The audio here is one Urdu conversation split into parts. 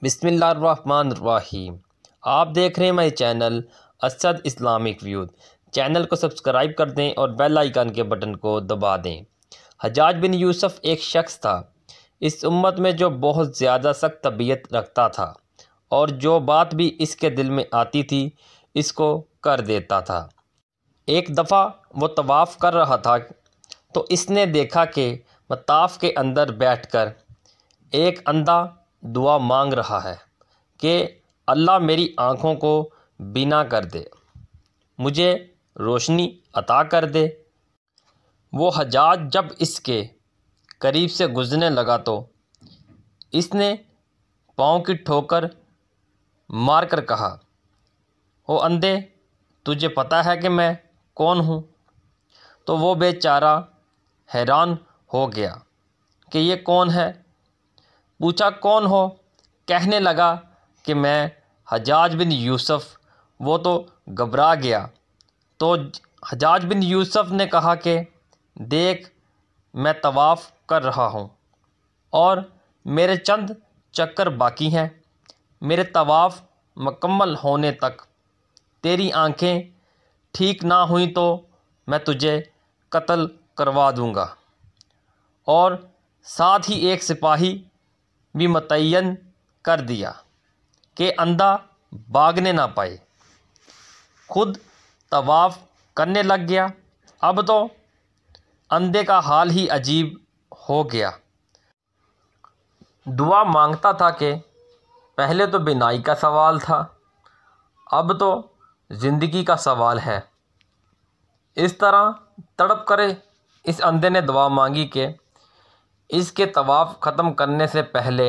بسم اللہ الرحمن الرحیم۔ آپ دیکھ رہے ہیں میرے channel Asad Islamic views. Channel کو سبسکرائب کر دیں اور بیل آئیکن کے بٹن کو دبا دیں۔ حجاج بن یوسف ایک شخص تھا اس امت میں جو بہت زیادہ سخت طبیعت رکھتا تھا، اور جو بات بھی اس کے دل میں آتی تھی اس کو کر دیتا تھا۔ ایک دفعہ وہ طواف کر رہا تھا تو اس نے دیکھا کہ مطاف کے اندر بیٹھ کر ایک اندھا دعا مانگ رہا ہے کہ اللہ میری آنکھوں کو بینا کر دے، مجھے روشنی عطا کر دے۔ وہ حجاج جب اس کے قریب سے گزرنے لگا تو اس نے پاؤں کی ٹھوکر مار کر کہا، او اندھے، تجھے پتہ ہے کہ میں کون ہوں؟ تو وہ بیچارہ حیران ہو گیا کہ یہ کون ہے؟ پوچھا کون ہو؟ کہنے لگا کہ میں حجاج بن یوسف۔ وہ تو گھبرا گیا۔ تو حجاج بن یوسف نے کہا کہ دیکھ، میں طواف کر رہا ہوں اور میرے چند چکر باقی ہیں۔ میرے طواف مکمل ہونے تک تیری آنکھیں ٹھیک نہ ہوئیں تو میں تجھے قتل کروا دوں گا، اور ساتھ ہی ایک سپاہی بھی متعین کر دیا کہ اندھا بھاگنے نہ پائے۔ خود طواف کرنے لگ گیا۔ اب تو اندھے کا حال ہی عجیب ہو گیا۔ دعا مانگتا تھا کہ پہلے تو بینائی کا سوال تھا، اب تو زندگی کا سوال ہے۔ اس طرح تڑپ کر اس اندھے نے دعا مانگی کہ اس کے طواف ختم کرنے سے پہلے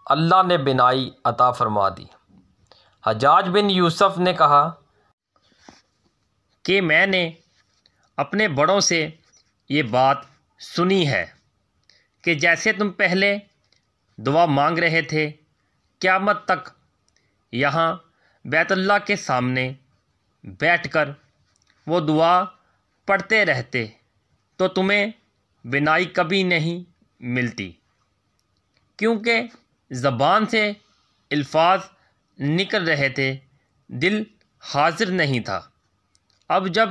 اللہ نے بینائی عطا فرما دی۔ حجاج بن یوسف نے کہا کہ میں نے اپنے بڑوں سے یہ بات سنی ہے کہ جیسے تم پہلے دعا مانگ رہے تھے، قیامت تک یہاں بیت اللہ کے سامنے بیٹھ کر وہ دعا پڑھتے رہتے تو تمہیں بینائی کبھی نہیں ملتی، کیونکہ زبان سے الفاظ نکل رہے تھے، دل حاضر نہیں تھا۔ اب جب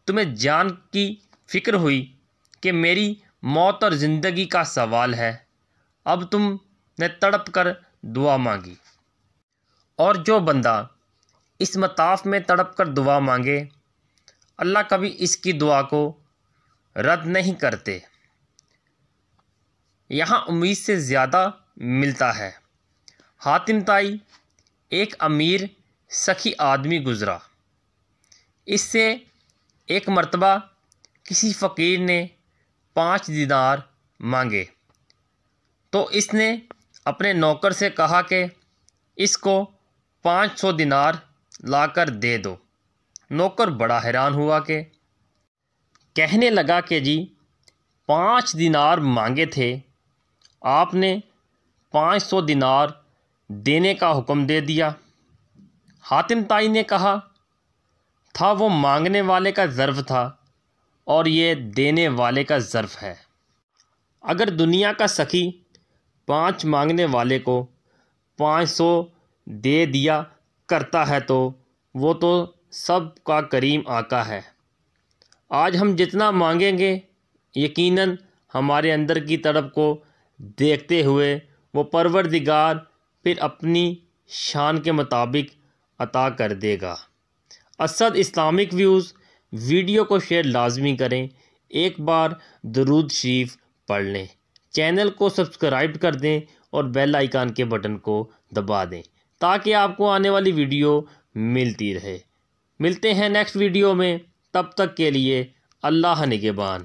تمہیں جان کی فکر ہوئی کہ میری موت اور زندگی کا سوال ہے، اب تم نے تڑپ کر دعا مانگی، اور جو بندہ اس مطاف میں تڑپ کر دعا مانگے اللہ کبھی اس کی دعا کو رد نہیں کرتے، یہاں امید سے زیادہ ملتا ہے۔ حاتم طائی ایک امیر سخی آدمی گزرا۔ اس سے ایک مرتبہ کسی فقیر نے 5 دینار مانگے تو اس نے اپنے نوکر سے کہا کہ اس کو 500 دینار لا کر دے دو۔ نوکر بڑا حیران ہوا کہ کہنے لگا کہ جی 5 دینار مانگے تھے، آپ نے 500 دینار دینے کا حکم دے دیا۔ حاتم طائی نے کہا تھا وہ مانگنے والے کا ظرف تھا اور یہ دینے والے کا ظرف ہے۔ اگر دنیا کا سخی 5 مانگنے والے کو 500 دے دیا کرتا ہے تو وہ تو سب کا کریم آقا ہے۔ آج ہم جتنا مانگیں گے یقیناً ہمارے اندر کی تڑپ کو دیکھتے ہوئے وہ پروردگار پھر اپنی شان کے مطابق عطا کر دے گا۔ اسد اسلامک ویوز ویڈیو کو شیئر لازمی کریں، ایک بار درود شریف پڑھ لیں، چینل کو سبسکرائب کر دیں اور بیل آئیکن کے بٹن کو دبا دیں تاکہ آپ کو آنے والی ویڈیو ملتی رہے۔ ملتے ہیں نیکسٹ ویڈیو میں، تب تک کے لیے اللہ نگہبان۔